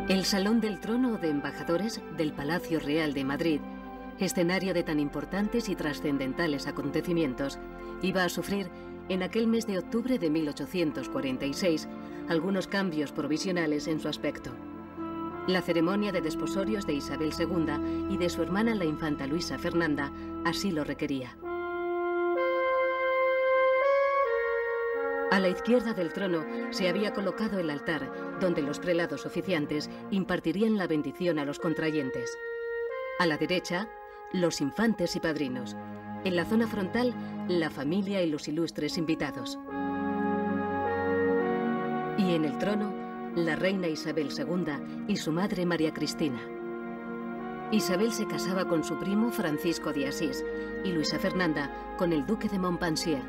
El Salón del Trono de Embajadores del Palacio Real de Madrid, escenario de tan importantes y trascendentales acontecimientos, iba a sufrir, en aquel mes de octubre de 1846, algunos cambios provisionales en su aspecto. La ceremonia de desposorios de Isabel II y de su hermana la infanta Luisa Fernanda así lo requería. A la izquierda del trono se había colocado el altar, donde los prelados oficiantes impartirían la bendición a los contrayentes. A la derecha, los infantes y padrinos. En la zona frontal, la familia y los ilustres invitados. Y en el trono, la reina Isabel II y su madre María Cristina. Isabel se casaba con su primo Francisco de Asís y Luisa Fernanda con el duque de Montpensier.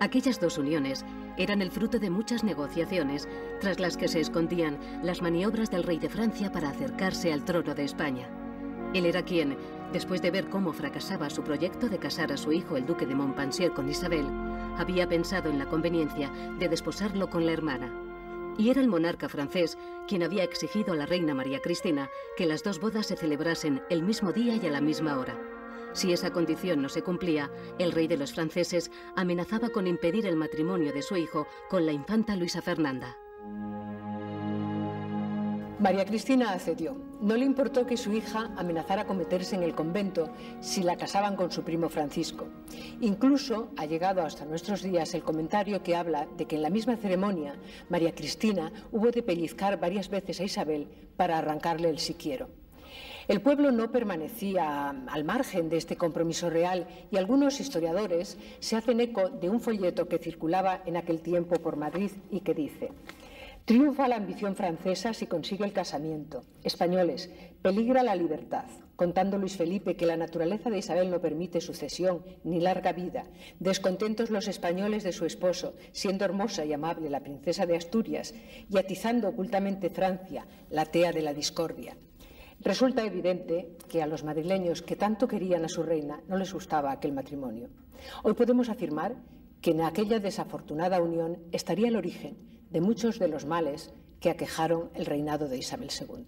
Aquellas dos uniones eran el fruto de muchas negociaciones, tras las que se escondían las maniobras del rey de Francia para acercarse al trono de España. Él era quien, después de ver cómo fracasaba su proyecto de casar a su hijo el duque de Montpensier con Isabel, había pensado en la conveniencia de desposarlo con la hermana. Y era el monarca francés quien había exigido a la reina María Cristina que las dos bodas se celebrasen el mismo día y a la misma hora. Si esa condición no se cumplía, el rey de los franceses amenazaba con impedir el matrimonio de su hijo con la infanta Luisa Fernanda. María Cristina accedió. No le importó que su hija amenazara con meterse en el convento si la casaban con su primo Francisco. Incluso ha llegado hasta nuestros días el comentario que habla de que en la misma ceremonia María Cristina hubo de pellizcar varias veces a Isabel para arrancarle el siquiero. El pueblo no permanecía al margen de este compromiso real y algunos historiadores se hacen eco de un folleto que circulaba en aquel tiempo por Madrid y que dice: triunfa la ambición francesa si consigue el casamiento. Españoles, peligra la libertad. Contando Luis Felipe que la naturaleza de Isabel no permite sucesión ni larga vida. Descontentos los españoles de su esposo, siendo hermosa y amable la princesa de Asturias y atizando ocultamente Francia, la tea de la discordia. Resulta evidente que a los madrileños que tanto querían a su reina no les gustaba aquel matrimonio. Hoy podemos afirmar que en aquella desafortunada unión estaría el origen de muchos de los males que aquejaron el reinado de Isabel II.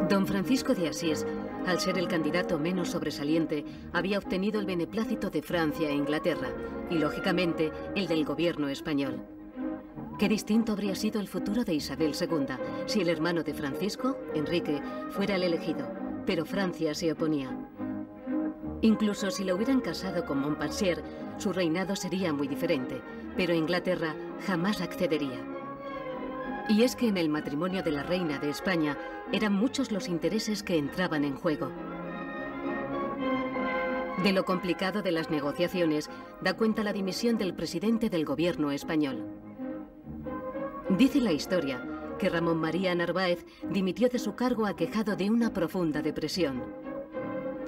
Don Francisco de Asís, al ser el candidato menos sobresaliente, había obtenido el beneplácito de Francia e Inglaterra y, lógicamente, el del gobierno español. Qué distinto habría sido el futuro de Isabel II si el hermano de Francisco, Enrique, fuera el elegido, pero Francia se oponía. Incluso si lo hubieran casado con Montpensier, su reinado sería muy diferente, pero Inglaterra jamás accedería. Y es que en el matrimonio de la reina de España eran muchos los intereses que entraban en juego. De lo complicado de las negociaciones da cuenta la dimisión del presidente del gobierno español. Dice la historia que Ramón María Narváez dimitió de su cargo aquejado de una profunda depresión.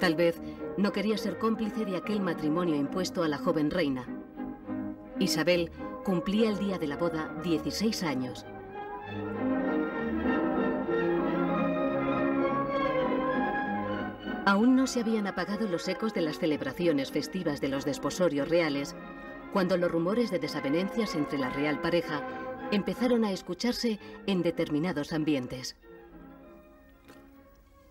Tal vez no quería ser cómplice de aquel matrimonio impuesto a la joven reina. Isabel cumplía el día de la boda 16 años. Aún no se habían apagado los ecos de las celebraciones festivas de los desposorios reales, cuando los rumores de desavenencias entre la real pareja empezaron a escucharse en determinados ambientes.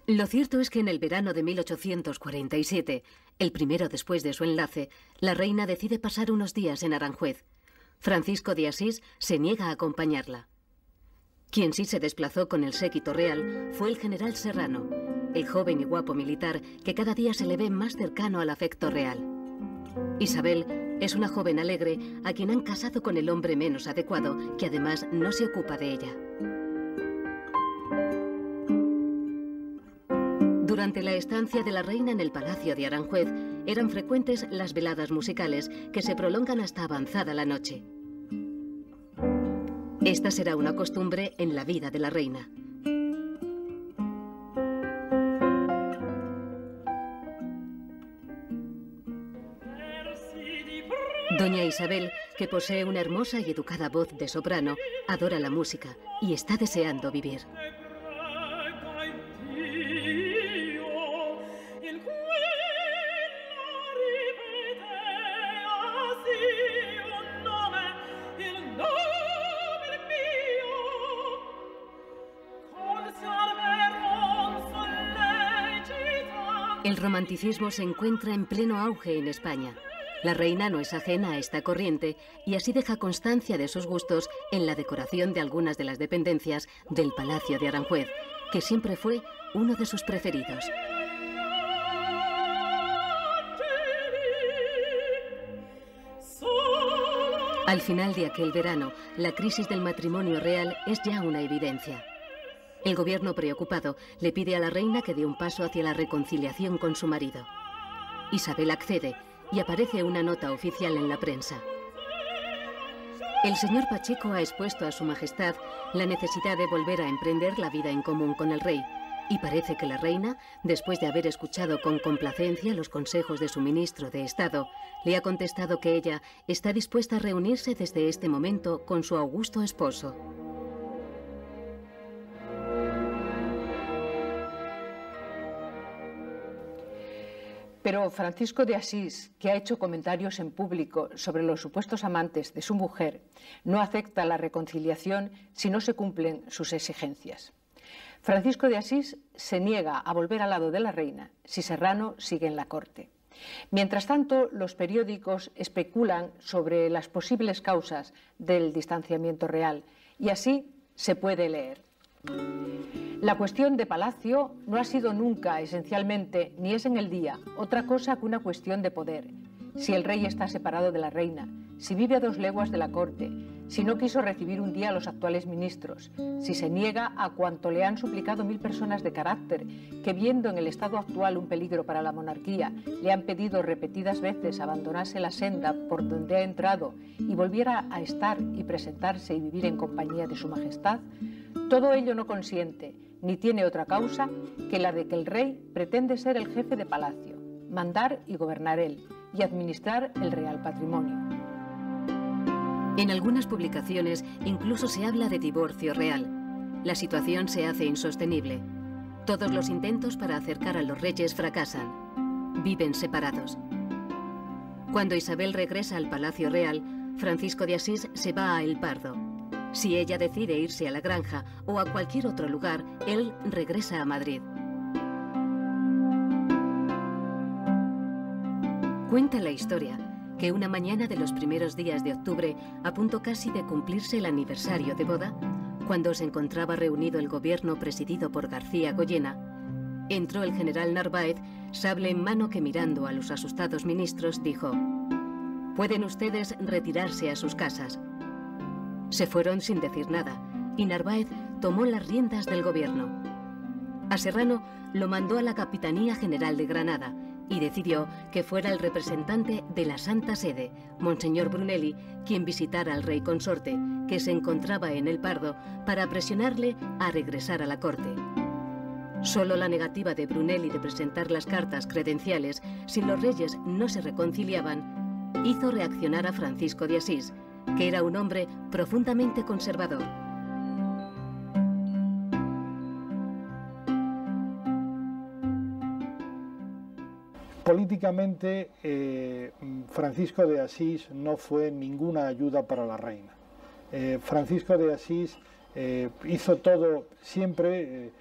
Lo cierto es que en el verano de 1847, el primero después de su enlace, la reina decide pasar unos días en Aranjuez. Francisco de Asís se niega a acompañarla. Quien sí se desplazó con el séquito real fue el general Serrano, el joven y guapo militar que cada día se le ve más cercano al afecto real. Isabel es una joven alegre a quien han casado con el hombre menos adecuado, que además no se ocupa de ella. Durante la estancia de la reina en el Palacio de Aranjuez, eran frecuentes las veladas musicales que se prolongan hasta avanzada la noche. Esta será una costumbre en la vida de la reina. Doña Isabel, que posee una hermosa y educada voz de soprano, adora la música y está deseando vivir. El romanticismo se encuentra en pleno auge en España. La reina no es ajena a esta corriente y así deja constancia de sus gustos en la decoración de algunas de las dependencias del Palacio de Aranjuez, que siempre fue uno de sus preferidos. Al final de aquel verano, la crisis del matrimonio real es ya una evidencia. El gobierno, preocupado, le pide a la reina que dé un paso hacia la reconciliación con su marido. Isabel accede y aparece una nota oficial en la prensa. El señor Pacheco ha expuesto a su majestad la necesidad de volver a emprender la vida en común con el rey, y parece que la reina, después de haber escuchado con complacencia los consejos de su ministro de Estado, le ha contestado que ella está dispuesta a reunirse desde este momento con su augusto esposo. Pero Francisco de Asís, que ha hecho comentarios en público sobre los supuestos amantes de su mujer, no acepta la reconciliación si no se cumplen sus exigencias. Francisco de Asís se niega a volver al lado de la reina si Serrano sigue en la corte. Mientras tanto, los periódicos especulan sobre las posibles causas del distanciamiento real y así se puede leer. La cuestión de Palacio no ha sido nunca, esencialmente, ni es en el día, otra cosa que una cuestión de poder. Si el rey está separado de la reina, si vive a 2 leguas de la corte, si no quiso recibir un día a los actuales ministros, si se niega a cuanto le han suplicado 1000 personas de carácter, que viendo en el estado actual un peligro para la monarquía, le han pedido repetidas veces abandonase la senda por donde ha entrado y volviera a estar y presentarse y vivir en compañía de su majestad, todo ello no consiente, ni tiene otra causa que la de que el rey pretende ser el jefe de palacio, mandar y gobernar él, y administrar el real patrimonio. En algunas publicaciones incluso se habla de divorcio real. La situación se hace insostenible. Todos los intentos para acercar a los reyes fracasan. Viven separados. Cuando Isabel regresa al Palacio Real, Francisco de Asís se va a El Pardo. Si ella decide irse a la granja o a cualquier otro lugar, él regresa a Madrid. Cuenta la historia que una mañana de los primeros días de octubre, a punto casi de cumplirse el aniversario de boda, cuando se encontraba reunido el gobierno presidido por García Goyena, entró el general Narváez, sable en mano, que mirando a los asustados ministros dijo: «Pueden ustedes retirarse a sus casas». Se fueron sin decir nada, y Narváez tomó las riendas del gobierno. A Serrano lo mandó a la Capitanía General de Granada y decidió que fuera el representante de la Santa Sede, Monseñor Brunelli, quien visitara al rey consorte, que se encontraba en El Pardo, para presionarle a regresar a la corte. Solo la negativa de Brunelli de presentar las cartas credenciales si los reyes no se reconciliaban hizo reaccionar a Francisco de Asís, que era un hombre profundamente conservador. Políticamente, Francisco de Asís no fue ninguna ayuda para la reina. Francisco de Asís hizo todo, siempre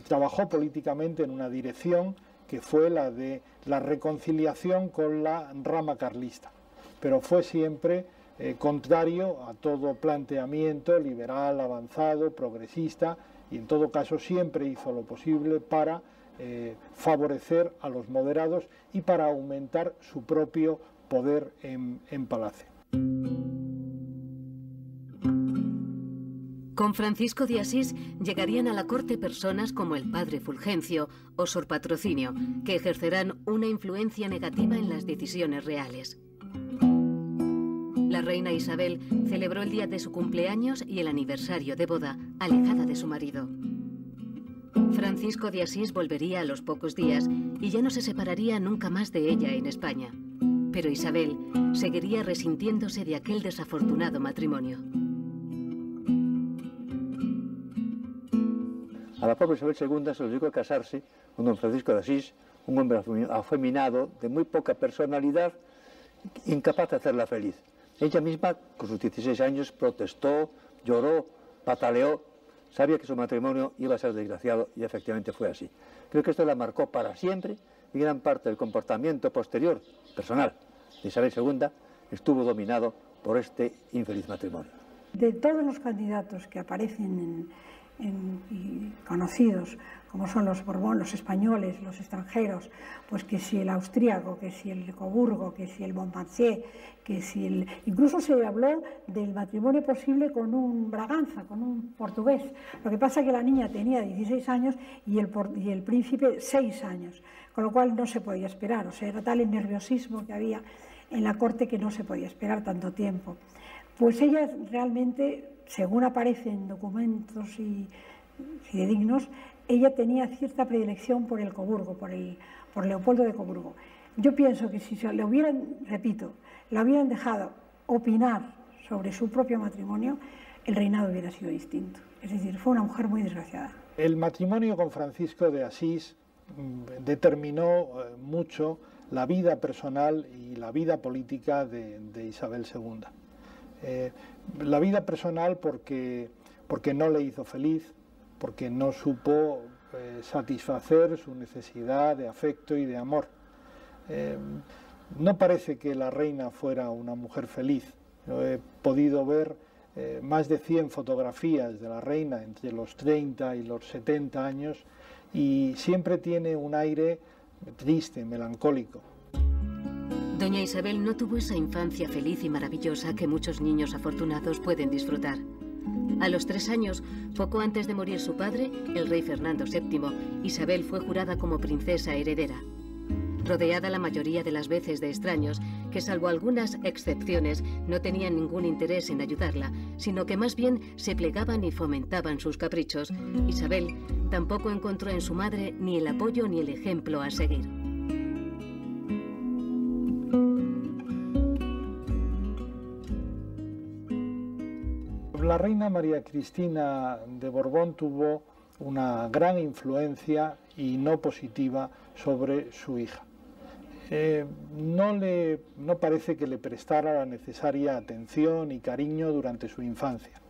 trabajó políticamente en una dirección que fue la de la reconciliación con la rama carlista, pero fue siempre contrario a todo planteamiento liberal, avanzado, progresista, y en todo caso siempre hizo lo posible para favorecer a los moderados y para aumentar su propio poder en Palacio. Con Francisco de Asís llegarían a la corte personas como el padre Fulgencio o Sor Patrocinio, que ejercerán una influencia negativa en las decisiones reales. La reina Isabel celebró el día de su cumpleaños y el aniversario de boda, alejada de su marido. Francisco de Asís volvería a los pocos días y ya no se separaría nunca más de ella en España. Pero Isabel seguiría resintiéndose de aquel desafortunado matrimonio. A la pobre Isabel II se le obligó a casarse con don Francisco de Asís, un hombre afeminado, de muy poca personalidad, incapaz de hacerla feliz. Ella misma, con sus 16 años, protestó, lloró, pataleó, sabía que su matrimonio iba a ser desgraciado y efectivamente fue así. Creo que esto la marcó para siempre y gran parte del comportamiento posterior, personal, de Isabel II estuvo dominado por este infeliz matrimonio. De todos los candidatos que aparecen y conocidos, como son los Borbón, los españoles, los extranjeros, pues que si el austríaco, que si el Coburgo, que si el Montpensier, que si el... Incluso se habló del matrimonio posible con un Braganza, con un portugués. Lo que pasa es que la niña tenía 16 años y el príncipe 6 años, con lo cual no se podía esperar. O sea, era tal el nerviosismo que había en la corte que no se podía esperar tanto tiempo. Pues ella realmente, según aparece en documentos fidedignos, ella tenía cierta predilección por el Coburgo, por Leopoldo de Coburgo. Yo pienso que si le hubieran, repito, la hubieran dejado opinar sobre su propio matrimonio, el reinado hubiera sido distinto. Es decir, fue una mujer muy desgraciada. El matrimonio con Francisco de Asís determinó mucho la vida personal y la vida política de Isabel II. La vida personal porque no le hizo feliz, porque no supo satisfacer su necesidad de afecto y de amor. No parece que la reina fuera una mujer feliz. Yo he podido ver más de 100 fotografías de la reina entre los 30 y los 70 años y siempre tiene un aire triste, melancólico. Doña Isabel no tuvo esa infancia feliz y maravillosa que muchos niños afortunados pueden disfrutar. A los 3 años, poco antes de morir su padre, el rey Fernando VII, Isabel fue jurada como princesa heredera. Rodeada la mayoría de las veces de extraños, que salvo algunas excepciones no tenían ningún interés en ayudarla, sino que más bien se plegaban y fomentaban sus caprichos, Isabel tampoco encontró en su madre ni el apoyo ni el ejemplo a seguir. La reina María Cristina de Borbón tuvo una gran influencia y no positiva sobre su hija. No parece que le prestara la necesaria atención y cariño durante su infancia.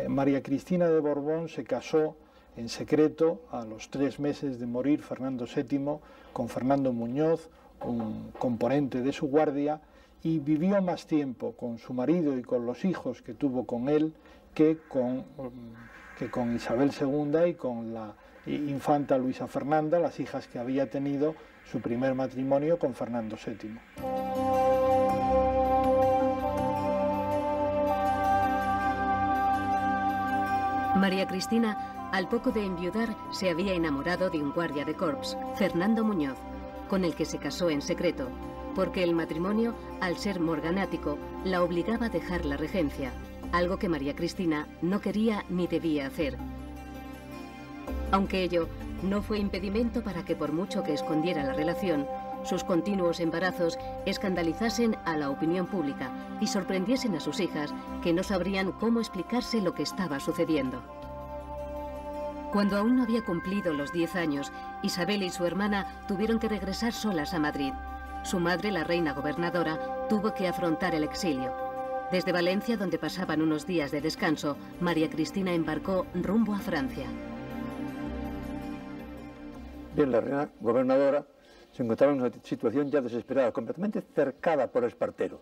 María Cristina de Borbón se casó en secreto a los 3 meses de morir Fernando VII con Fernando Muñoz, un componente de su guardia, y vivió más tiempo con su marido y con los hijos que tuvo con él que con Isabel II y con la infanta Luisa Fernanda, las hijas que había tenido su primer matrimonio con Fernando VII. María Cristina, al poco de enviudar, se había enamorado de un guardia de corps, Fernando Muñoz, con el que se casó en secreto, porque el matrimonio, al ser morganático, la obligaba a dejar la regencia, algo que María Cristina no quería ni debía hacer. Aunque ello no fue impedimento para que, por mucho que escondiera la relación, sus continuos embarazos escandalizasen a la opinión pública y sorprendiesen a sus hijas, que no sabrían cómo explicarse lo que estaba sucediendo. Cuando aún no había cumplido los 10 años, Isabel y su hermana tuvieron que regresar solas a Madrid. Su madre, la reina gobernadora, tuvo que afrontar el exilio. Desde Valencia, donde pasaban unos días de descanso, María Cristina embarcó rumbo a Francia. Bien, la reina gobernadora se encontraba en una situación ya desesperada, completamente cercada por Espartero,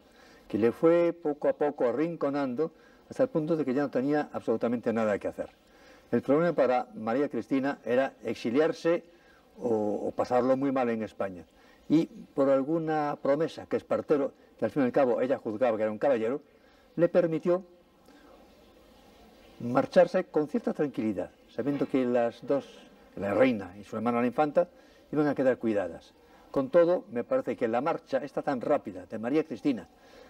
que le fue poco a poco arrinconando hasta el punto de que ya no tenía absolutamente nada que hacer. El problema para María Cristina era exiliarse o pasarlo muy mal en España. Y por alguna promesa que Espartero, que al fin y al cabo ella juzgaba que era un caballero, le permitió marcharse con cierta tranquilidad, sabiendo que las dos, la reina y su hermana la infanta, iban a quedar cuidadas. Con todo, me parece que la marcha está tan rápida de María Cristina,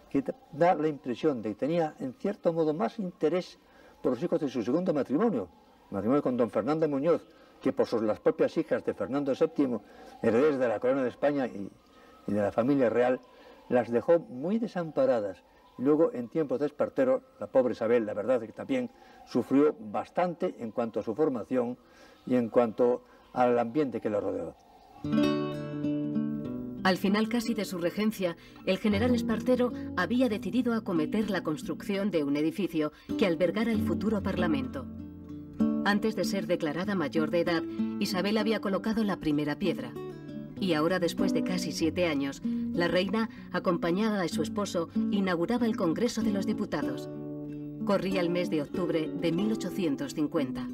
que da la impresión de que tenía en cierto modo más interés por los hijos de su segundo matrimonio, con don Fernando Muñoz, que por las propias hijas de Fernando VII, herederos de la corona de España y de la familia real, las dejó muy desamparadas. Y luego, en tiempos de Espartero, la pobre Isabel, la verdad es que también sufrió bastante en cuanto a su formación y en cuanto al ambiente que la rodeó. Al final casi de su regencia, el general Espartero había decidido acometer la construcción de un edificio que albergara el futuro Parlamento. Antes de ser declarada mayor de edad, Isabel había colocado la primera piedra. Y ahora, después de casi 7 años, la reina, acompañada de su esposo, inauguraba el Congreso de los Diputados. Corría el mes de octubre de 1850.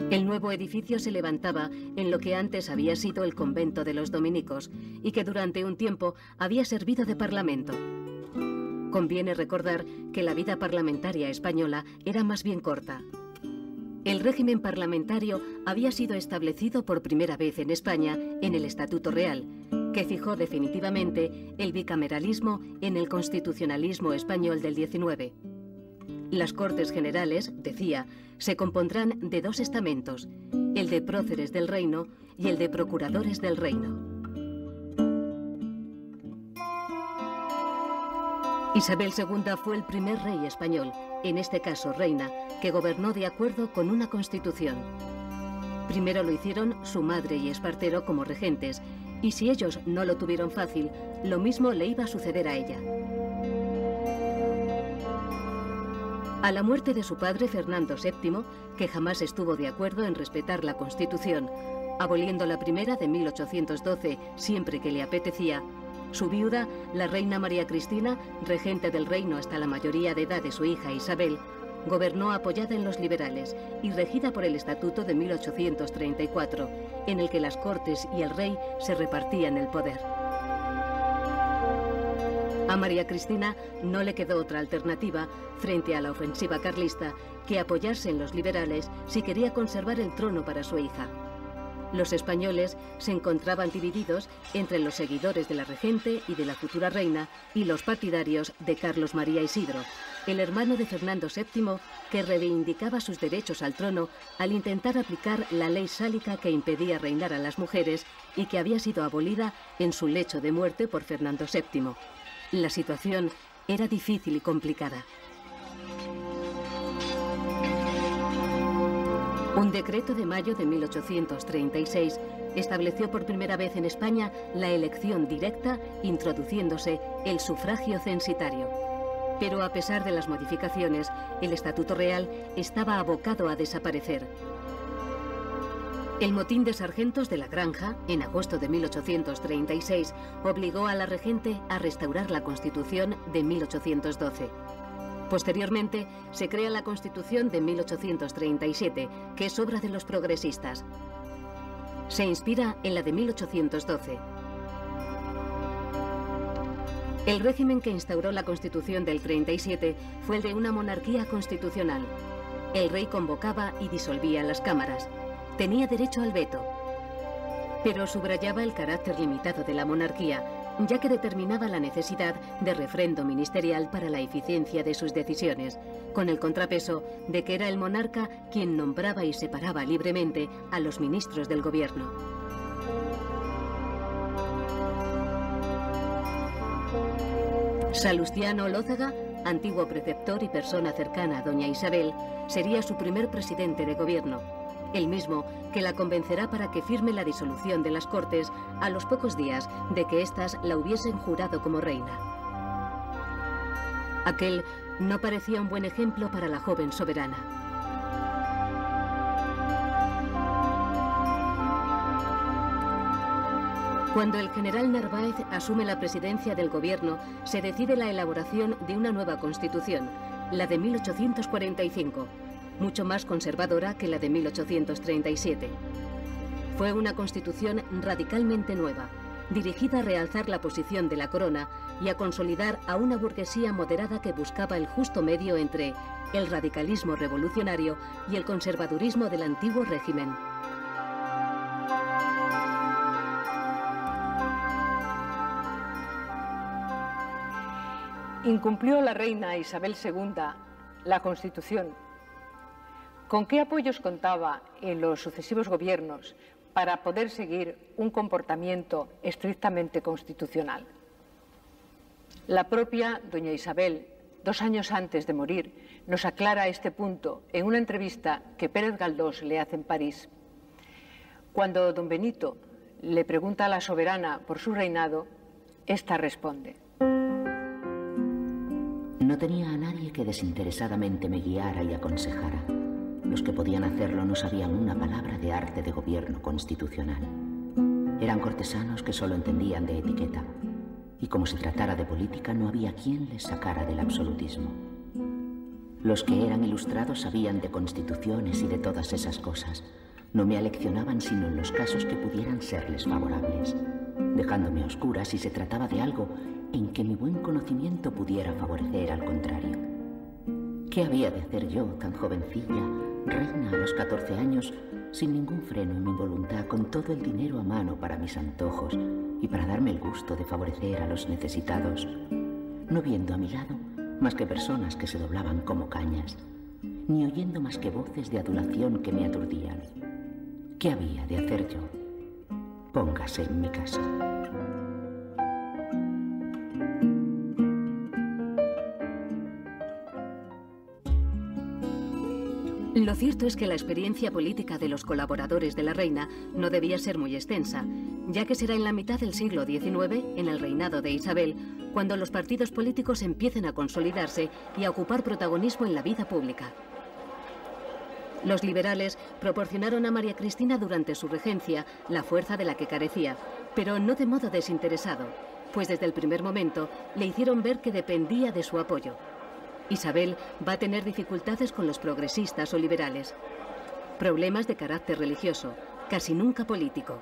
El nuevo edificio se levantaba en lo que antes había sido el convento de los dominicos y que durante un tiempo había servido de parlamento. Conviene recordar que la vida parlamentaria española era más bien corta. El régimen parlamentario había sido establecido por primera vez en España en el Estatuto Real, que fijó definitivamente el bicameralismo en el constitucionalismo español del XIX. Las Cortes Generales, decía, se compondrán de 2 estamentos, el de próceres del reino y el de procuradores del reino. Isabel II fue el primer rey español, en este caso reina, que gobernó de acuerdo con una constitución. Primero lo hicieron su madre y Espartero como regentes, y si ellos no lo tuvieron fácil, lo mismo le iba a suceder a ella. A la muerte de su padre Fernando VII, que jamás estuvo de acuerdo en respetar la Constitución, aboliendo la primera de 1812 siempre que le apetecía, su viuda, la reina María Cristina, regente del reino hasta la mayoría de edad de su hija Isabel, gobernó apoyada en los liberales y regida por el Estatuto de 1834, en el que las Cortes y el rey se repartían el poder. A María Cristina no le quedó otra alternativa frente a la ofensiva carlista que apoyarse en los liberales si quería conservar el trono para su hija. Los españoles se encontraban divididos entre los seguidores de la regente y de la futura reina y los partidarios de Carlos María Isidro, el hermano de Fernando VII, que reivindicaba sus derechos al trono al intentar aplicar la ley sálica que impedía reinar a las mujeres y que había sido abolida en su lecho de muerte por Fernando VII. La situación era difícil y complicada. Un decreto de mayo de 1836 estableció por primera vez en España la elección directa, introduciéndose el sufragio censitario. Pero a pesar de las modificaciones, el Estatuto Real estaba abocado a desaparecer. El motín de sargentos de la Granja, en agosto de 1836, obligó a la regente a restaurar la Constitución de 1812. Posteriormente, se crea la Constitución de 1837, que es obra de los progresistas. Se inspira en la de 1812. El régimen que instauró la Constitución del 37 fue el de una monarquía constitucional. El rey convocaba y disolvía las cámaras. Tenía derecho al veto, pero subrayaba el carácter limitado de la monarquía, ya que determinaba la necesidad de refrendo ministerial para la eficiencia de sus decisiones, con el contrapeso de que era el monarca quien nombraba y separaba libremente a los ministros del gobierno. Salustiano Olózaga, antiguo preceptor y persona cercana a doña Isabel, sería su primer presidente de gobierno, el mismo que la convencerá para que firme la disolución de las Cortes a los pocos días de que éstas la hubiesen jurado como reina. Aquel no parecía un buen ejemplo para la joven soberana. Cuando el general Narváez asume la presidencia del gobierno, se decide la elaboración de una nueva constitución, la de 1845, mucho más conservadora que la de 1837. Fue una constitución radicalmente nueva, dirigida a realzar la posición de la corona y a consolidar a una burguesía moderada que buscaba el justo medio entre el radicalismo revolucionario y el conservadurismo del antiguo régimen. Incumplió la reina Isabel II la Constitución. ¿Con qué apoyos contaba en los sucesivos gobiernos para poder seguir un comportamiento estrictamente constitucional? La propia doña Isabel, 2 años antes de morir, nos aclara este punto en una entrevista que Pérez Galdós le hace en París. Cuando don Benito le pregunta a la soberana por su reinado, ésta responde: no tenía a nadie que desinteresadamente me guiara y aconsejara. Los que podían hacerlo no sabían una palabra de arte de gobierno constitucional. Eran cortesanos que solo entendían de etiqueta. Y como se tratara de política, no había quien les sacara del absolutismo. Los que eran ilustrados sabían de constituciones y de todas esas cosas. No me aleccionaban sino en los casos que pudieran serles favorables, dejándome a oscuras si se trataba de algo en que mi buen conocimiento pudiera favorecer al contrario. ¿Qué había de hacer yo, tan jovencilla, reina a los 14 años, sin ningún freno en mi voluntad, con todo el dinero a mano para mis antojos y para darme el gusto de favorecer a los necesitados, no viendo a mi lado más que personas que se doblaban como cañas, ni oyendo más que voces de adulación que me aturdían? ¿Qué había de hacer yo? Póngase en mi caso. Lo cierto es que la experiencia política de los colaboradores de la reina no debía ser muy extensa, ya que será en la mitad del siglo XIX, en el reinado de Isabel, cuando los partidos políticos empiecen a consolidarse y a ocupar protagonismo en la vida pública. Los liberales proporcionaron a María Cristina durante su regencia la fuerza de la que carecía, pero no de modo desinteresado, pues desde el primer momento le hicieron ver que dependía de su apoyo. Isabel va a tener dificultades con los progresistas o liberales. Problemas de carácter religioso, casi nunca político.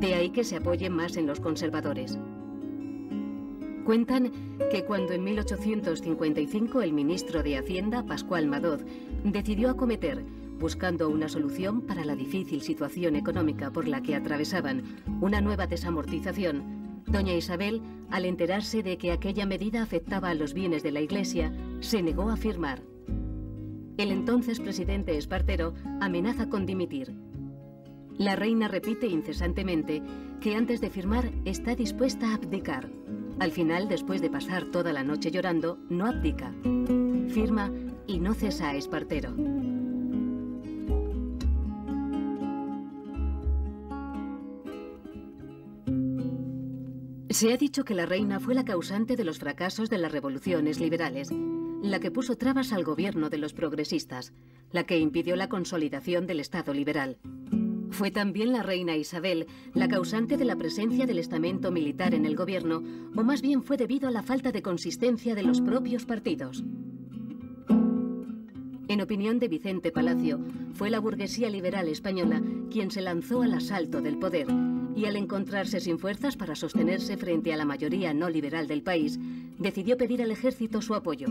De ahí que se apoye más en los conservadores. Cuentan que cuando en 1855 el ministro de Hacienda, Pascual Madoz, decidió acometer, buscando una solución para la difícil situación económica por la que atravesaban, una nueva desamortización, doña Isabel, al enterarse de que aquella medida afectaba a los bienes de la Iglesia, se negó a firmar. El entonces presidente Espartero amenaza con dimitir. La reina repite incesantemente que antes de firmar está dispuesta a abdicar. Al final, después de pasar toda la noche llorando, no abdica. Firma y no cesa a Espartero. Se ha dicho que la reina fue la causante de los fracasos de las revoluciones liberales, la que puso trabas al gobierno de los progresistas, la que impidió la consolidación del Estado liberal. Fue también la reina Isabel la causante de la presencia del estamento militar en el gobierno, o más bien fue debido a la falta de consistencia de los propios partidos. En opinión de Vicente Palacio, fue la burguesía liberal española quien se lanzó al asalto del poder y al encontrarse sin fuerzas para sostenerse frente a la mayoría no liberal del país, decidió pedir al ejército su apoyo.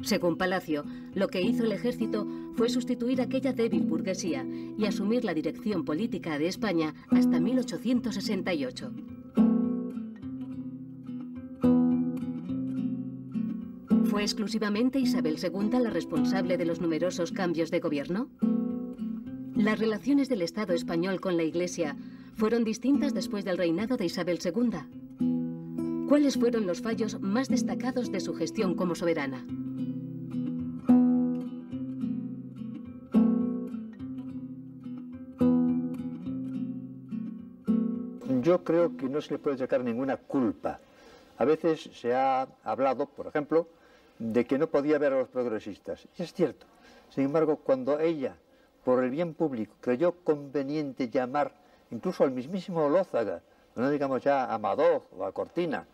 Según Palacio, lo que hizo el ejército fue sustituir aquella débil burguesía y asumir la dirección política de España hasta 1868. ¿Fue exclusivamente Isabel II la responsable de los numerosos cambios de gobierno? Las relaciones del Estado español con la Iglesia fueron distintas después del reinado de Isabel II. ¿Cuáles fueron los fallos más destacados de su gestión como soberana? Yo creo que no se le puede sacar ninguna culpa. A veces se ha hablado, por ejemplo, de que no podía ver a los progresistas. Y es cierto. Sin embargo, cuando ella, por el bien público, creyó conveniente llamar incluso al mismísimo Olózaga, no digamos ya a Madoz o a Cortina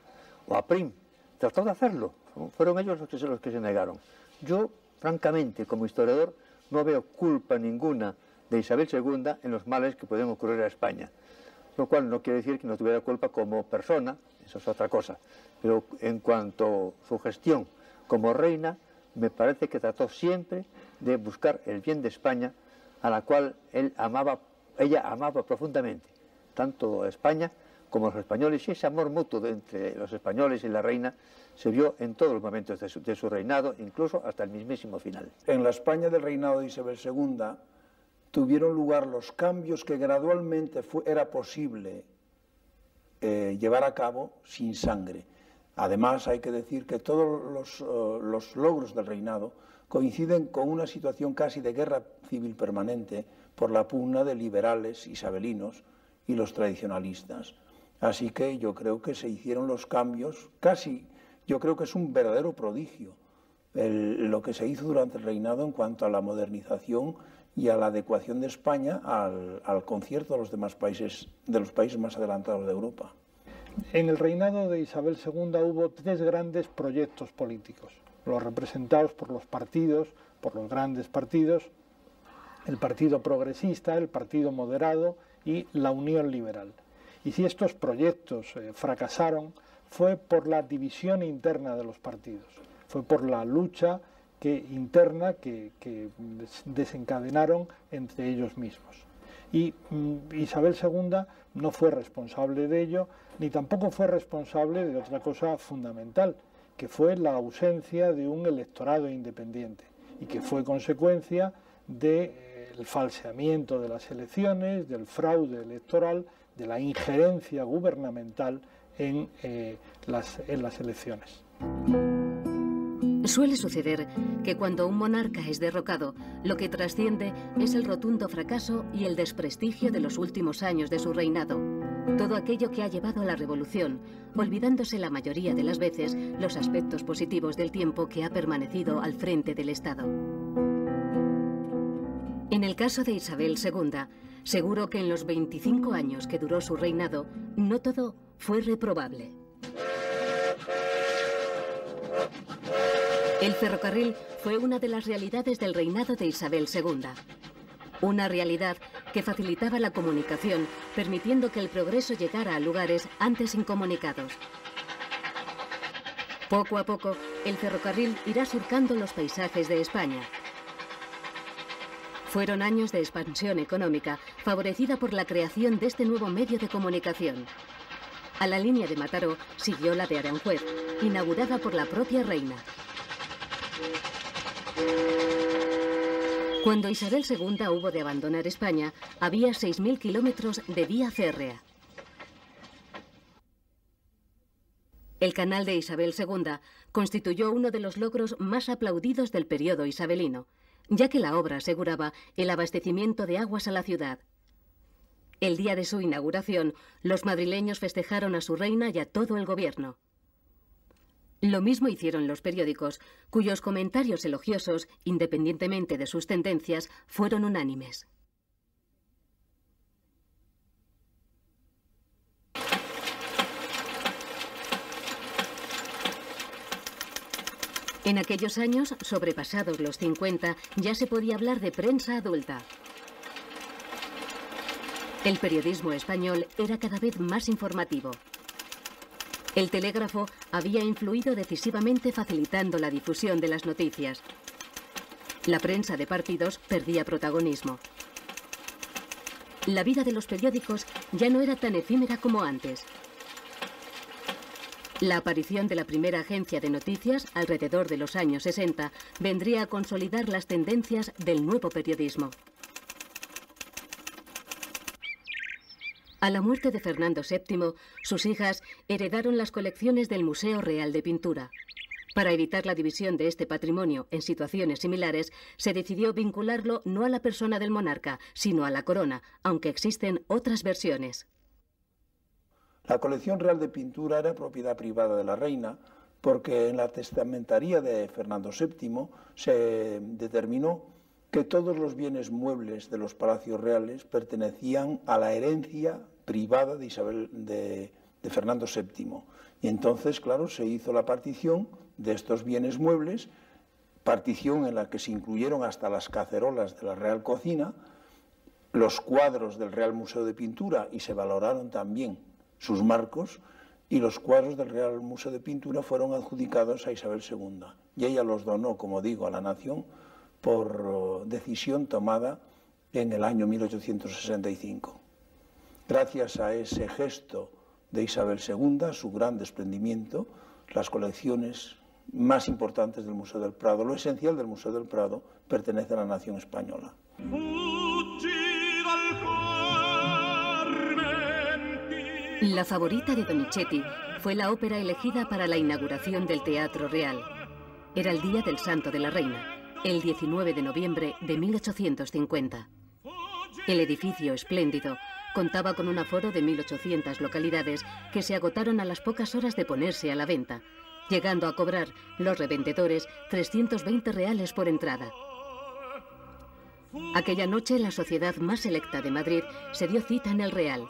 o a Prim, trató de hacerlo. Fueron ellos los que se negaron. Yo, francamente, como historiador, no veo culpa ninguna de Isabel II en los males que pueden ocurrir a España. Lo cual no quiere decir que no tuviera culpa como persona, eso es otra cosa. Pero en cuanto a su gestión como reina, me parece que trató siempre de buscar el bien de España, a la cual ella amaba profundamente, tanto a España como a los españoles, y ese amor mutuo entre los españoles y la reina se vio en todos los momentos de su reinado, incluso hasta el mismísimo final. En la España del reinado de Isabel II tuvieron lugar los cambios que gradualmente era posible llevar a cabo sin sangre. Además, hay que decir que todos los logros del reinado coinciden con una situación casi de guerra civil permanente por la pugna de liberales isabelinos y los tradicionalistas. Así que yo creo que se hicieron los cambios, yo creo que es un verdadero prodigio lo que se hizo durante el reinado en cuanto a la modernización y a la adecuación de España al concierto de los demás países, de los países más adelantados de Europa. En el reinado de Isabel II hubo tres grandes proyectos políticos, los representados por los partidos, por los grandes partidos, el Partido Progresista, el Partido Moderado y la Unión Liberal. Y si estos proyectos fracasaron, fue por la división interna de los partidos, fue por la lucha interna que desencadenaron entre ellos mismos. Y Isabel II no fue responsable de ello, ni tampoco fue responsable de otra cosa fundamental, que fue la ausencia de un electorado independiente, y que fue consecuencia del falseamiento de las elecciones, del fraude electoral, de la injerencia gubernamental en las elecciones. Suele suceder que cuando un monarca es derrocado, lo que trasciende es el rotundo fracaso y el desprestigio de los últimos años de su reinado. Todo aquello que ha llevado a la revolución, olvidándose la mayoría de las veces los aspectos positivos del tiempo que ha permanecido al frente del Estado. En el caso de Isabel II, seguro que en los 25 años que duró su reinado, no todo fue reprobable. El ferrocarril fue una de las realidades del reinado de Isabel II. Una realidad que facilitaba la comunicación, permitiendo que el progreso llegara a lugares antes incomunicados. Poco a poco, el ferrocarril irá surcando los paisajes de España. Fueron años de expansión económica, favorecida por la creación de este nuevo medio de comunicación. A la línea de Mataró siguió la de Aranjuez, inaugurada por la propia reina. Cuando Isabel II hubo de abandonar España, había 6.000 kilómetros de vía férrea. El canal de Isabel II constituyó uno de los logros más aplaudidos del periodo isabelino, ya que la obra aseguraba el abastecimiento de aguas a la ciudad. El día de su inauguración, los madrileños festejaron a su reina y a todo el gobierno. Lo mismo hicieron los periódicos, cuyos comentarios elogiosos, independientemente de sus tendencias, fueron unánimes. En aquellos años, sobrepasados los 50, ya se podía hablar de prensa adulta. El periodismo español era cada vez más informativo. El telégrafo había influido decisivamente facilitando la difusión de las noticias. La prensa de partidos perdía protagonismo. La vida de los periódicos ya no era tan efímera como antes. La aparición de la primera agencia de noticias, alrededor de los años 60, vendría a consolidar las tendencias del nuevo periodismo. A la muerte de Fernando VII, sus hijas heredaron las colecciones del Museo Real de Pintura. Para evitar la división de este patrimonio en situaciones similares, se decidió vincularlo no a la persona del monarca, sino a la corona, aunque existen otras versiones. La colección real de pintura era propiedad privada de la reina, porque en la testamentaría de Fernando VII se determinó que todos los bienes muebles de los palacios reales pertenecían a la herencia privada de Fernando VII. Y entonces, claro, se hizo la partición de estos bienes muebles, partición en la que se incluyeron hasta las cacerolas de la Real Cocina, los cuadros del Real Museo de Pintura y se valoraron también sus marcos, y los cuadros del Real Museo de Pintura fueron adjudicados a Isabel II y ella los donó, como digo, a la nación por decisión tomada en el año 1865. Gracias a ese gesto de Isabel II, su gran desprendimiento, las colecciones más importantes del Museo del Prado, lo esencial del Museo del Prado, pertenece a la nación española. La favorita de Donizetti fue la ópera elegida para la inauguración del Teatro Real. Era el día del Santo de la Reina, el 19 de noviembre de 1850. El edificio, espléndido, contaba con un aforo de 1.800 localidades que se agotaron a las pocas horas de ponerse a la venta, llegando a cobrar los revendedores 320 reales por entrada. Aquella noche la sociedad más selecta de Madrid se dio cita en el Real.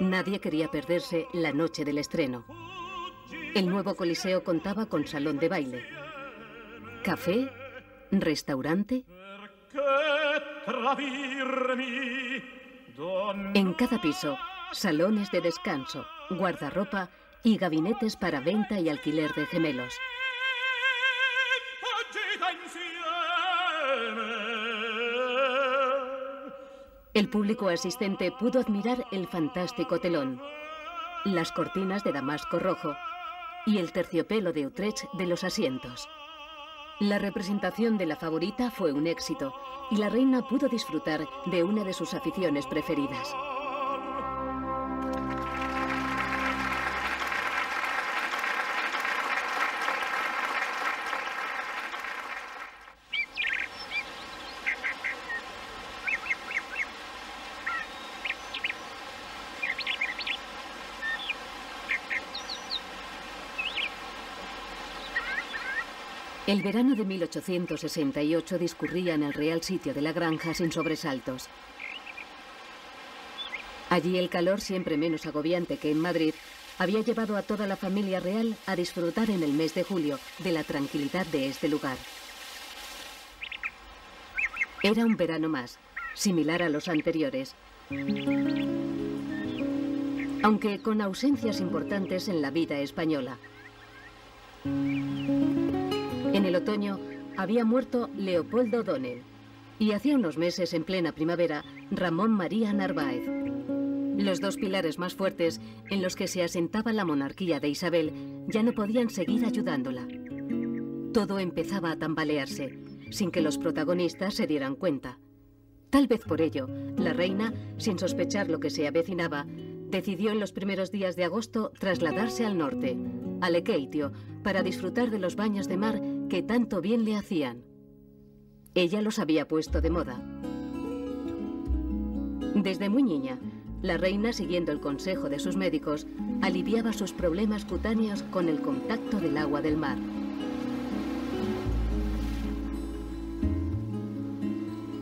Nadie quería perderse la noche del estreno. El nuevo Coliseo contaba con salón de baile, café, restaurante. En cada piso, salones de descanso, guardarropa y gabinetes para venta y alquiler de gemelos. El público asistente pudo admirar el fantástico telón, las cortinas de damasco rojo y el terciopelo de Utrecht de los asientos. La representación de la favorita fue un éxito y la reina pudo disfrutar de una de sus aficiones preferidas. El verano de 1868 discurría en el Real Sitio de la Granja sin sobresaltos. Allí el calor, siempre menos agobiante que en Madrid, había llevado a toda la familia real a disfrutar en el mes de julio de la tranquilidad de este lugar. Era un verano más, similar a los anteriores, aunque con ausencias importantes en la vida española. En el otoño había muerto Leopoldo O'Donnell y hacía unos meses, en plena primavera, Ramón María Narváez. Los dos pilares más fuertes en los que se asentaba la monarquía de Isabel ya no podían seguir ayudándola. Todo empezaba a tambalearse, sin que los protagonistas se dieran cuenta. Tal vez por ello, la reina, sin sospechar lo que se avecinaba, decidió en los primeros días de agosto trasladarse al norte, a Lekeitio, para disfrutar de los baños de mar que tanto bien le hacían. Ella los había puesto de moda. Desde muy niña, la reina, siguiendo el consejo de sus médicos, aliviaba sus problemas cutáneos con el contacto del agua del mar.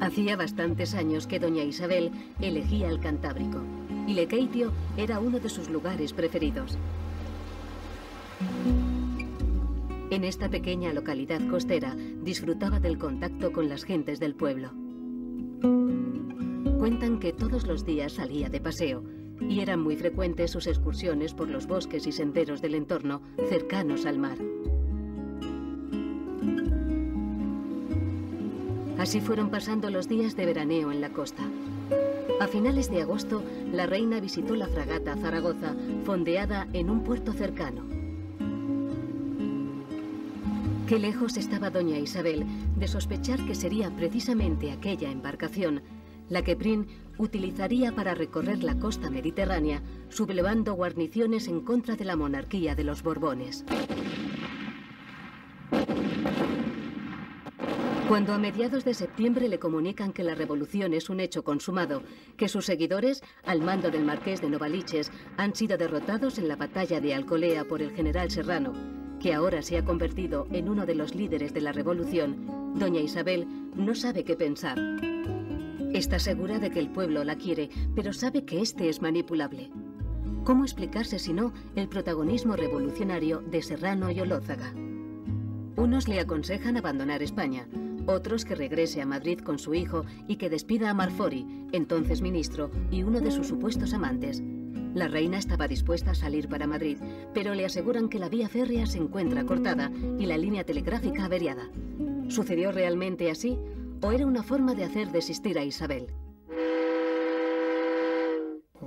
Hacía bastantes años que doña Isabel elegía el Cantábrico, y Lekeitio era uno de sus lugares preferidos. En esta pequeña localidad costera disfrutaba del contacto con las gentes del pueblo. Cuentan que todos los días salía de paseo y eran muy frecuentes sus excursiones por los bosques y senderos del entorno cercanos al mar. Así fueron pasando los días de veraneo en la costa. A finales de agosto, la reina visitó la fragata Zaragoza, fondeada en un puerto cercano. Qué lejos estaba doña Isabel de sospechar que sería precisamente aquella embarcación la que Prim utilizaría para recorrer la costa mediterránea, sublevando guarniciones en contra de la monarquía de los Borbones. Cuando a mediados de septiembre le comunican que la revolución es un hecho consumado, que sus seguidores, al mando del marqués de Novaliches, han sido derrotados en la batalla de Alcolea por el general Serrano, que ahora se ha convertido en uno de los líderes de la revolución, doña Isabel no sabe qué pensar. Está segura de que el pueblo la quiere, pero sabe que este es manipulable. ¿Cómo explicarse si no el protagonismo revolucionario de Serrano y Olózaga? Unos le aconsejan abandonar España, Otros que regrese a Madrid con su hijo y que despida a Marfori, entonces ministro, y uno de sus supuestos amantes. La reina estaba dispuesta a salir para Madrid, pero le aseguran que la vía férrea se encuentra cortada y la línea telegráfica averiada. ¿Sucedió realmente así o era una forma de hacer desistir a Isabel?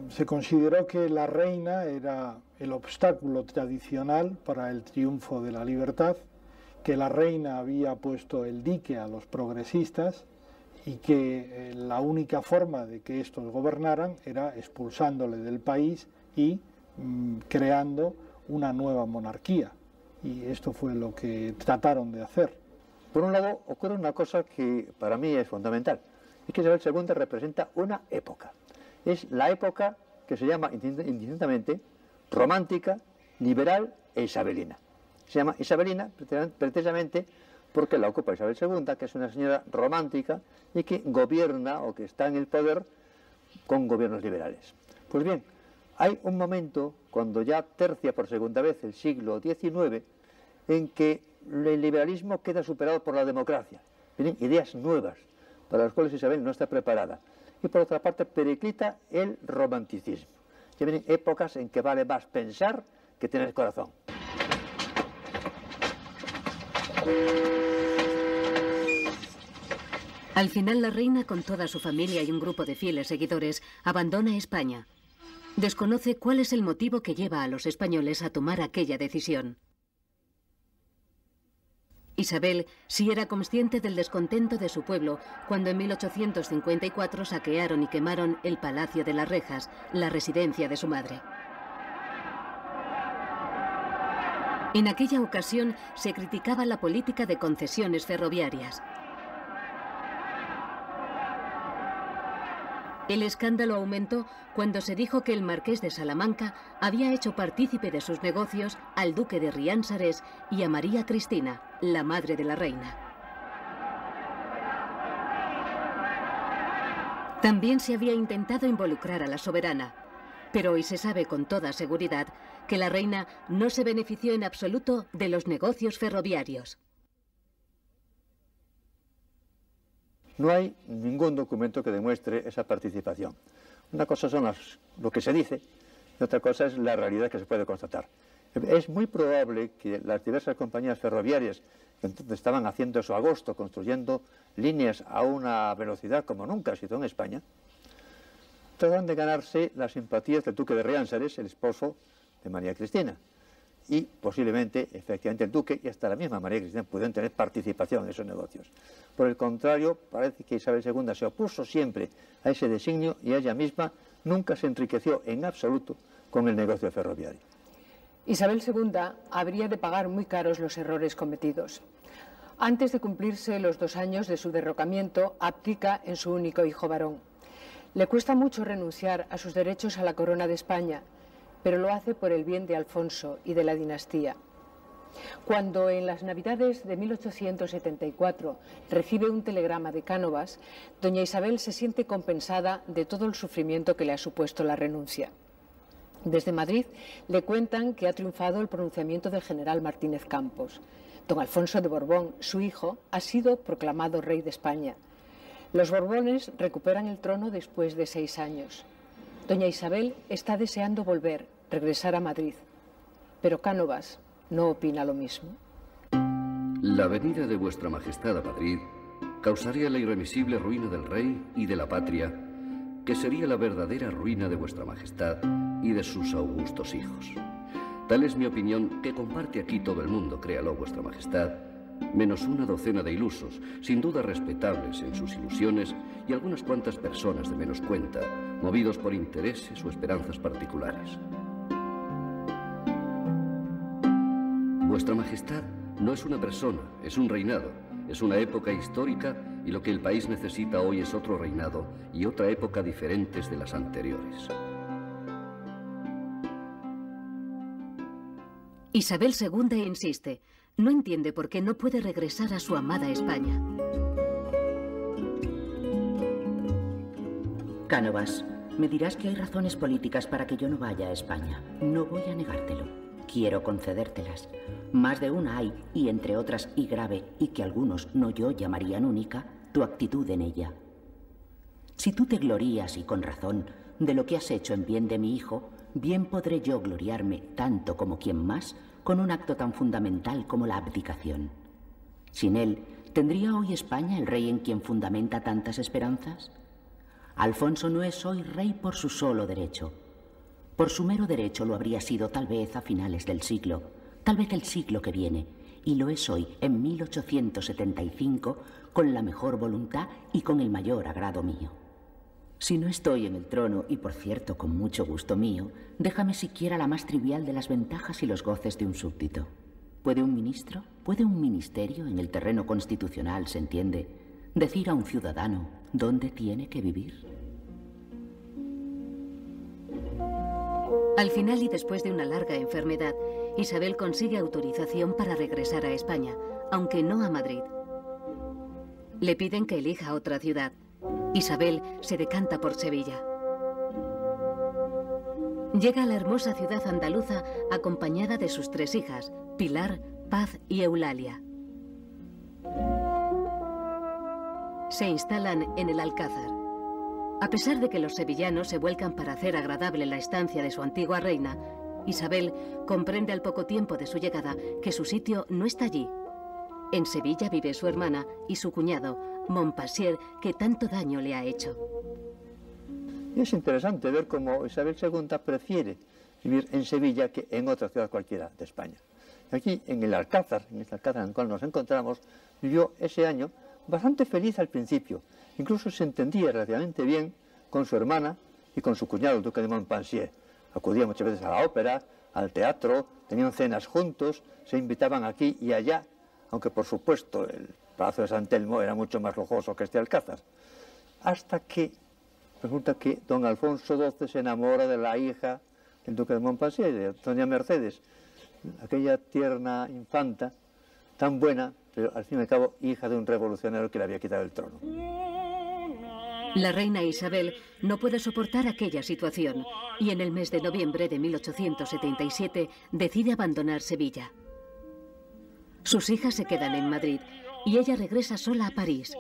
Se consideró que la reina era el obstáculo tradicional para el triunfo de la libertad, que la reina había puesto el dique a los progresistas y que la única forma de que estos gobernaran era expulsándole del país y creando una nueva monarquía. Y esto fue lo que trataron de hacer. Por un lado, ocurre una cosa que para mí es fundamental, es que Isabel II representa una época. Es la época que se llama indistintamente romántica, liberal e isabelina. Se llama isabelina precisamente porque la ocupa Isabel II, que es una señora romántica y que gobierna o que está en el poder con gobiernos liberales. Pues bien, hay un momento cuando ya tercia por segunda vez el siglo XIX en que el liberalismo queda superado por la democracia. Vienen ideas nuevas para las cuales Isabel no está preparada. Y por otra parte periclita el romanticismo. Ya vienen épocas en que vale más pensar que tener corazón. Al final la reina, con toda su familia y un grupo de fieles seguidores, abandona España. Desconoce cuál es el motivo que lleva a los españoles a tomar aquella decisión. Isabel sí era consciente del descontento de su pueblo cuando en 1854 saquearon y quemaron el Palacio de las Rejas, la residencia de su madre. En aquella ocasión se criticaba la política de concesiones ferroviarias. El escándalo aumentó cuando se dijo que el marqués de Salamanca había hecho partícipe de sus negocios al duque de Riánsares y a María Cristina, la madre de la reina. También se había intentado involucrar a la soberana, pero hoy se sabe con toda seguridad que la reina no se benefició en absoluto de los negocios ferroviarios. No hay ningún documento que demuestre esa participación. Una cosa son lo que se dice y otra cosa es la realidad que se puede constatar. Es muy probable que las diversas compañías ferroviarias que entonces estaban haciendo su agosto, construyendo líneas a una velocidad como nunca se hizo en España, trataron de ganarse las simpatías del duque de Riánsares, el esposo de María Cristina. Y posiblemente, efectivamente, el duque y hasta la misma María Cristina pudieron tener participación en esos negocios. Por el contrario, parece que Isabel II se opuso siempre a ese designio y ella misma nunca se enriqueció en absoluto con el negocio ferroviario. Isabel II habría de pagar muy caros los errores cometidos. Antes de cumplirse los 2 años de su derrocamiento, abdica en su único hijo varón. Le cuesta mucho renunciar a sus derechos a la corona de España, pero lo hace por el bien de Alfonso y de la dinastía. Cuando en las Navidades de 1874 recibe un telegrama de Cánovas, doña Isabel se siente compensada de todo el sufrimiento que le ha supuesto la renuncia. Desde Madrid le cuentan que ha triunfado el pronunciamiento del general Martínez Campos. Don Alfonso de Borbón, su hijo, ha sido proclamado rey de España. Los Borbones recuperan el trono después de 6 años. Doña Isabel está deseando volver, regresar a Madrid, pero Cánovas no opina lo mismo. La venida de vuestra majestad a Madrid causaría la irremisible ruina del rey y de la patria, que sería la verdadera ruina de vuestra majestad y de sus augustos hijos. Tal es mi opinión, que comparte aquí todo el mundo, créalo vuestra majestad, menos una docena de ilusos, sin duda respetables en sus ilusiones, y algunas cuantas personas de menos cuenta, movidos por intereses o esperanzas particulares. Vuestra majestad no es una persona, es un reinado, es una época histórica, y lo que el país necesita hoy es otro reinado y otra época diferentes de las anteriores. Isabel II insiste. No entiende por qué no puede regresar a su amada España. Cánovas, me dirás que hay razones políticas para que yo no vaya a España. No voy a negártelo. quiero concedértelas. Más de una hay, y entre otras y grave, y que algunos no yo llamarían única, tu actitud en ella. Si tú te glorías, y con razón, de lo que has hecho en bien de mi hijo, bien podré yo gloriarme, tanto como quien más, con un acto tan fundamental como la abdicación. Sin él, ¿tendría hoy España el rey en quien fundamenta tantas esperanzas? Alfonso no es hoy rey por su solo derecho. Por su mero derecho lo habría sido tal vez a finales del siglo, tal vez el siglo que viene, y lo es hoy, en 1875, con la mejor voluntad y con el mayor agrado mío. Si no estoy en el trono, y por cierto con mucho gusto mío, déjame siquiera la más trivial de las ventajas y los goces de un súbdito. ¿Puede un ministro, puede un ministerio, en el terreno constitucional, se entiende, decir a un ciudadano dónde tiene que vivir? Al final y después de una larga enfermedad, Isabel consigue autorización para regresar a España, aunque no a Madrid. Le piden que elija otra ciudad. Isabel se decanta por Sevilla. Llega a la hermosa ciudad andaluza acompañada de sus 3 hijas, Pilar, Paz y Eulalia. Se instalan en el Alcázar. A pesar de que los sevillanos se vuelcan para hacer agradable la estancia de su antigua reina, Isabel comprende al poco tiempo de su llegada que su sitio no está allí. En Sevilla vive su hermana y su cuñado, Montpensier, que tanto daño le ha hecho. Y es interesante ver cómo Isabel II prefiere vivir en Sevilla que en otra ciudad cualquiera de España. Aquí, en el Alcázar, en este Alcázar en el cual nos encontramos, vivió ese año bastante feliz al principio. Incluso se entendía relativamente bien con su hermana y con su cuñado, el duque de Montpensier. Acudían muchas veces a la ópera, al teatro, tenían cenas juntos, se invitaban aquí y allá, aunque por supuesto el Palacio de San Telmo era mucho más lujoso que este Alcázar. Hasta que resulta que don Alfonso XII se enamora de la hija del duque de Montpensier, de doña Mercedes, aquella tierna infanta, tan buena, pero al fin y al cabo hija de un revolucionario que le había quitado el trono. La reina Isabel no puede soportar aquella situación y en el mes de noviembre de 1877 decide abandonar Sevilla. Sus hijas se quedan en Madrid y ella regresa sola a París.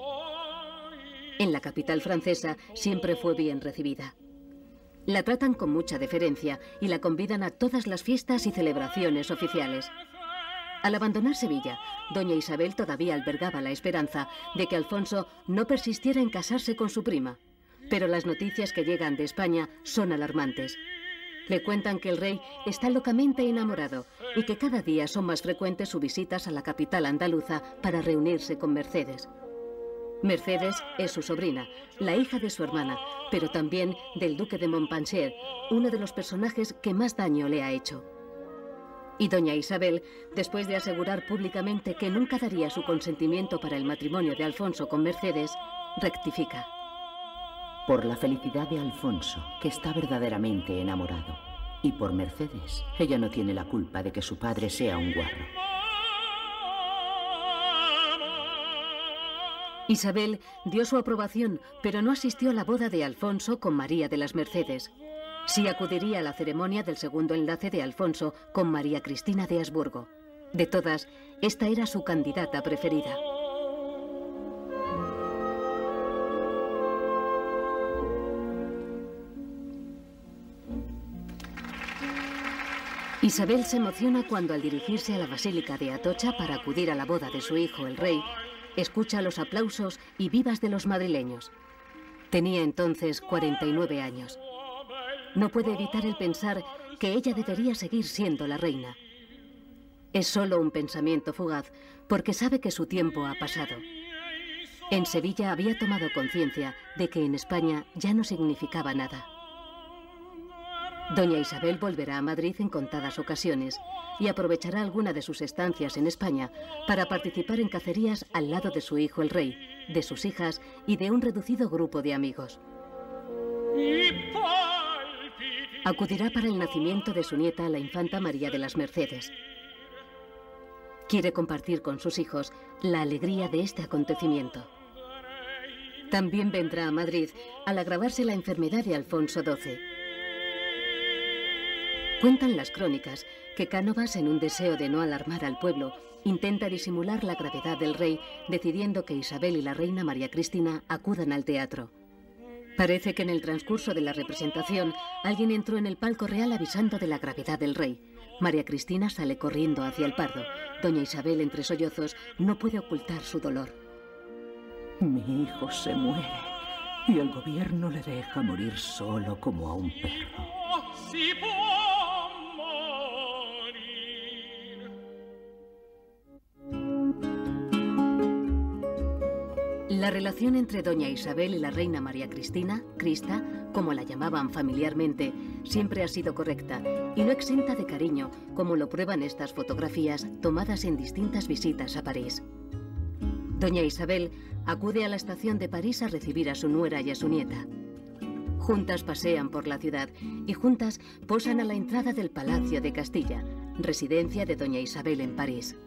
En la capital francesa siempre fue bien recibida. La tratan con mucha deferencia y la convidan a todas las fiestas y celebraciones oficiales. Al abandonar Sevilla, doña Isabel todavía albergaba la esperanza de que Alfonso no persistiera en casarse con su prima. Pero las noticias que llegan de España son alarmantes. Le cuentan que el rey está locamente enamorado y que cada día son más frecuentes sus visitas a la capital andaluza para reunirse con Mercedes. Mercedes es su sobrina, la hija de su hermana, pero también del duque de Montpensier, uno de los personajes que más daño le ha hecho. Y doña Isabel, después de asegurar públicamente que nunca daría su consentimiento para el matrimonio de Alfonso con Mercedes, rectifica. Por la felicidad de Alfonso, que está verdaderamente enamorado, y por Mercedes, ella no tiene la culpa de que su padre sea un guarro. Isabel dio su aprobación, pero no asistió a la boda de Alfonso con María de las Mercedes. Sí acudiría a la ceremonia del segundo enlace de Alfonso con María Cristina de Habsburgo. De todas, esta era su candidata preferida. Isabel se emociona cuando al dirigirse a la Basílica de Atocha para acudir a la boda de su hijo, el rey, escucha los aplausos y vivas de los madrileños. Tenía entonces 49 años. No puede evitar el pensar que ella debería seguir siendo la reina. Es solo un pensamiento fugaz, porque sabe que su tiempo ha pasado. En Sevilla había tomado conciencia de que en España ya no significaba nada. Doña Isabel volverá a Madrid en contadas ocasiones y aprovechará alguna de sus estancias en España para participar en cacerías al lado de su hijo el rey, de sus hijas y de un reducido grupo de amigos. Acudirá para el nacimiento de su nieta, la infanta María de las Mercedes. Quiere compartir con sus hijos la alegría de este acontecimiento. También vendrá a Madrid al agravarse la enfermedad de Alfonso XII. Cuentan las crónicas que Cánovas, en un deseo de no alarmar al pueblo, intenta disimular la gravedad del rey, decidiendo que Isabel y la reina María Cristina acudan al teatro. Parece que en el transcurso de la representación alguien entró en el palco real avisando de la gravedad del rey. María Cristina sale corriendo hacia el Pardo. Doña Isabel, entre sollozos, no puede ocultar su dolor. Mi hijo se muere y el gobierno le deja morir solo como a un perro. La relación entre doña Isabel y la reina María Cristina, Crista, como la llamaban familiarmente, siempre ha sido correcta y no exenta de cariño, como lo prueban estas fotografías tomadas en distintas visitas a París. Doña Isabel acude a la estación de París a recibir a su nuera y a su nieta. Juntas pasean por la ciudad y juntas posan a la entrada del Palacio de Castilla, residencia de doña Isabel en París.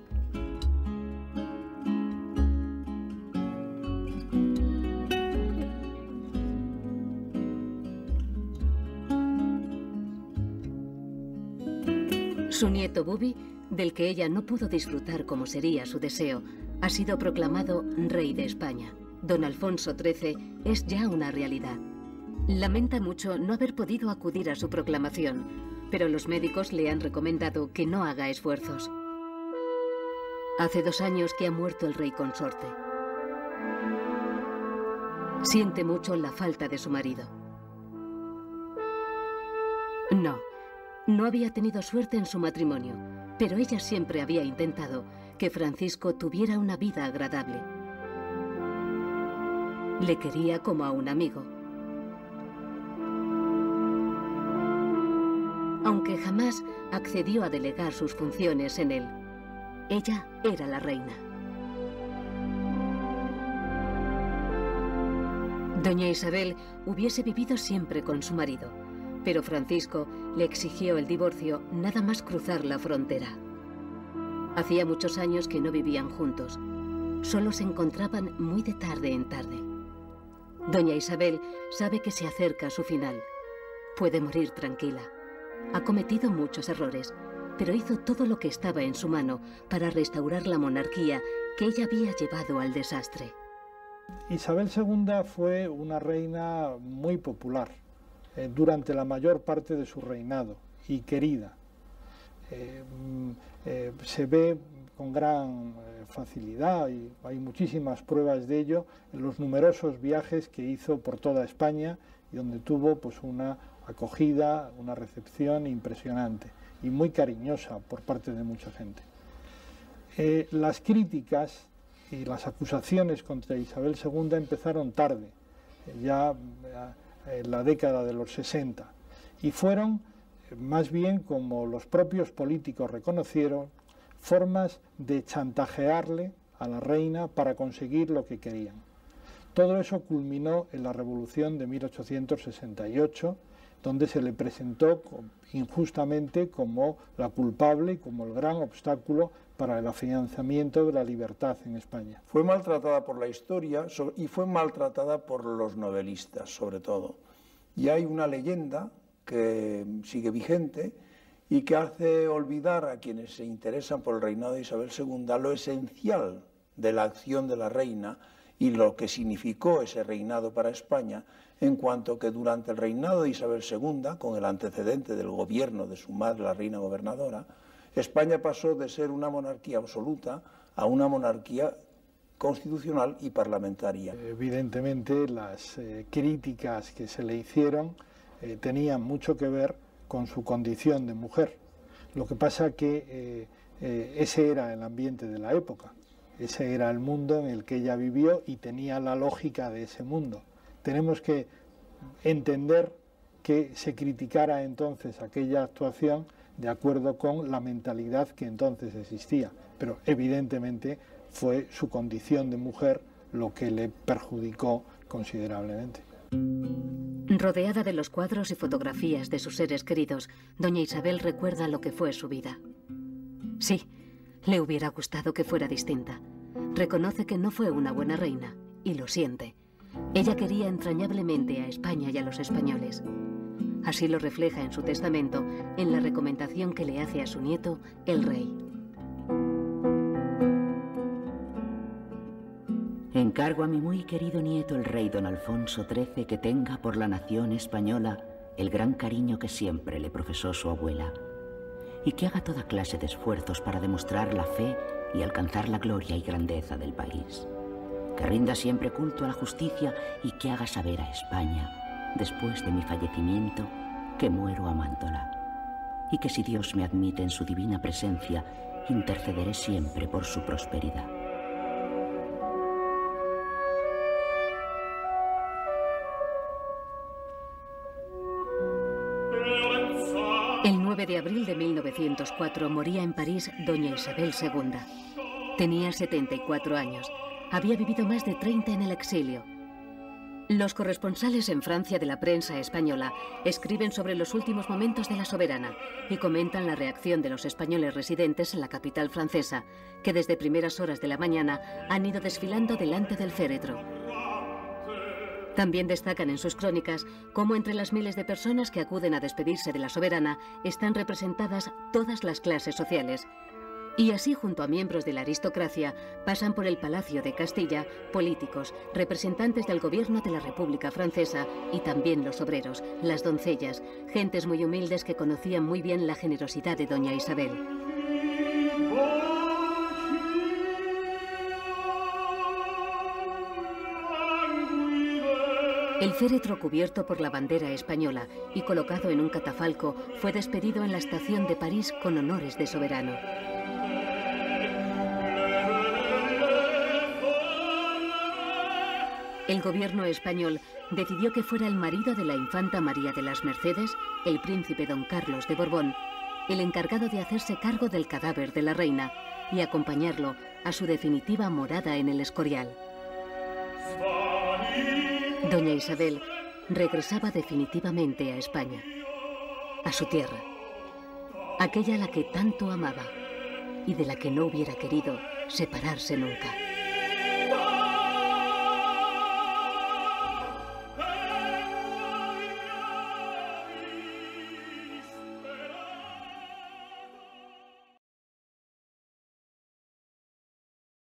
Su nieto Bubi, del que ella no pudo disfrutar como sería su deseo, ha sido proclamado rey de España. Don Alfonso XIII es ya una realidad. Lamenta mucho no haber podido acudir a su proclamación, pero los médicos le han recomendado que no haga esfuerzos. Hace 2 años que ha muerto el rey consorte. Siente mucho la falta de su marido. No había tenido suerte en su matrimonio, pero ella siempre había intentado que Francisco tuviera una vida agradable. Le quería como a un amigo. Aunque jamás accedió a delegar sus funciones en él, ella era la reina. Doña Isabel hubiese vivido siempre con su marido, pero Francisco le exigió el divorcio nada más cruzar la frontera. Hacía muchos años que no vivían juntos. Solo se encontraban muy de tarde en tarde. Doña Isabel sabe que se acerca a su final. Puede morir tranquila. Ha cometido muchos errores, pero hizo todo lo que estaba en su mano para restaurar la monarquía que ella había llevado al desastre. Isabel II fue una reina muy popular durante la mayor parte de su reinado y querida. Se ve con gran facilidad y hay muchísimas pruebas de ello en los numerosos viajes que hizo por toda España y donde tuvo pues una acogida, una recepción impresionante y muy cariñosa por parte de mucha gente. Las críticas y las acusaciones contra Isabel II empezaron tarde, ya en la década de los 60, y fueron más bien, como los propios políticos reconocieron, formas de chantajearle a la reina para conseguir lo que querían. Todo eso culminó en la Revolución de 1868, donde se le presentó injustamente como la culpable y como el gran obstáculo para el afianzamiento de la libertad en España. Fue maltratada por la historia y fue maltratada por los novelistas, sobre todo. Y hay una leyenda que sigue vigente y que hace olvidar a quienes se interesan por el reinado de Isabel II lo esencial de la acción de la reina y lo que significó ese reinado para España, en cuanto que durante el reinado de Isabel II, con el antecedente del gobierno de su madre, la reina gobernadora, España pasó de ser una monarquía absoluta a una monarquía constitucional y parlamentaria. Evidentemente las críticas que se le hicieron tenían mucho que ver con su condición de mujer. Lo que pasa que ese era el ambiente de la época, ese era el mundo en el que ella vivió y tenía la lógica de ese mundo. Tenemos que entender que se criticara entonces aquella actuación de acuerdo con la mentalidad que entonces existía, pero evidentemente fue su condición de mujer lo que le perjudicó considerablemente. Rodeada de los cuadros y fotografías de sus seres queridos, doña Isabel recuerda lo que fue su vida. Sí, le hubiera gustado que fuera distinta. Reconoce que no fue una buena reina y lo siente. Ella quería entrañablemente a España y a los españoles. Así lo refleja en su testamento, en la recomendación que le hace a su nieto, el rey. Encargo a mi muy querido nieto, el rey don Alfonso XIII, que tenga por la nación española el gran cariño que siempre le profesó su abuela, y que haga toda clase de esfuerzos para demostrar la fe y alcanzar la gloria y grandeza del país. Que rinda siempre culto a la justicia y que haga saber a España, después de mi fallecimiento, que muero amándola. Y que si Dios me admite en su divina presencia, intercederé siempre por su prosperidad. El 9 de abril de 1904 moría en París doña Isabel II. Tenía 74 años. Había vivido más de 30 en el exilio. Los corresponsales en Francia de la prensa española escriben sobre los últimos momentos de la soberana y comentan la reacción de los españoles residentes en la capital francesa, que desde primeras horas de la mañana han ido desfilando delante del féretro. También destacan en sus crónicas cómo entre las miles de personas que acuden a despedirse de la soberana están representadas todas las clases sociales. Y así, junto a miembros de la aristocracia, pasan por el Palacio de Castilla políticos, representantes del gobierno de la República Francesa y también los obreros, las doncellas, gentes muy humildes que conocían muy bien la generosidad de doña Isabel. El féretro, cubierto por la bandera española y colocado en un catafalco, fue despedido en la estación de París con honores de soberano. El gobierno español decidió que fuera el marido de la infanta María de las Mercedes, el príncipe don Carlos de Borbón, el encargado de hacerse cargo del cadáver de la reina y acompañarlo a su definitiva morada en el Escorial. Doña Isabel regresaba definitivamente a España, a su tierra, aquella a la que tanto amaba y de la que no hubiera querido separarse nunca.